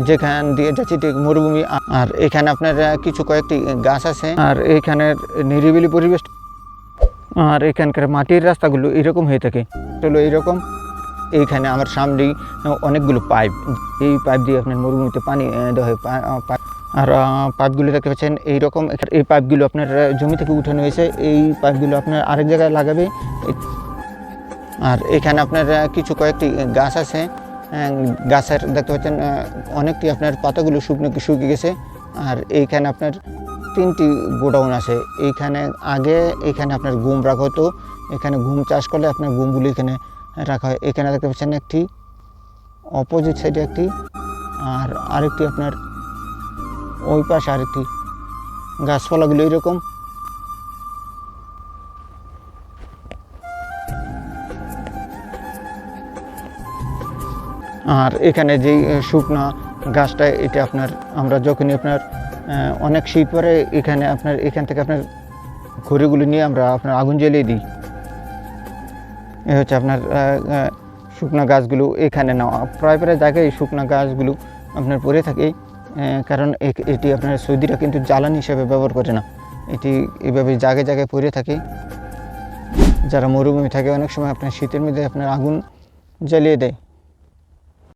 যেখান দিয়ে যাচ্ছি ঠিক মরুভূমি, আর এখানে আপনার কিছু কয়েকটি গাছ আছে, আর এখানের নিরিবিলি পরিবেশ, আর এখানকার মাটির রাস্তাগুলো এরকম হয়ে থাকে চলো এইরকম। এইখানে আমার সামনেই অনেকগুলো পাইপ, এই পাইপ দিয়ে আপনার মরুভূমিতে পানি দেওয়া হয়। আর পাইপগুলো দেখতে পাচ্ছেন এইরকম, এই পাইপগুলো আপনার জমি থেকে উঠানো হয়েছে, এই পাইপগুলো আপনার আরেক জায়গায় লাগাবে। আর এখানে আপনার কিছু কয়েকটি গাছ আছে, গাছের দেখতে পাচ্ছেন অনেকটি আপনার পাতাগুলো শুকিয়ে গেছে। আর এইখানে আপনার 3টি গোডাউন আছে। এইখানে আগে এখানে আপনার গম রাখা হতো, এখানে গম চাষ করলে আপনার গমগুলো এখানে রাখা হয়। এখানে দেখতে পাচ্ছেন একটি, অপোজিট সাইডে একটি, আর আরেকটি আপনার ওই পাশে আরেকটি। গাছপালাগুলো এরকম। আর এখানে যেই শুকনো গাছটা, এটা আপনার আমরা যখনই আপনার অনেক শীত পরে এখানে আপনার এখান থেকে আপনার খড়িগুলো নিয়ে আমরা আপনার আগুন জ্বালিয়ে দিই। এ হচ্ছে আপনার শুকনো গাছগুলো এখানে না, প্রায় জায়গায় শুকনো গাছগুলো আপনার পড়ে থাকে, কারণ এটি আপনার সৌদিরা কিন্তু জ্বালানি হিসেবে ব্যবহার করে না, এটি এভাবে জায়গায় জায়গায় পড়ে থাকে। যারা মরুভূমি থাকে অনেক সময় আপনার শীতের মধ্যে আপনার আগুন জ্বালিয়ে দেয়।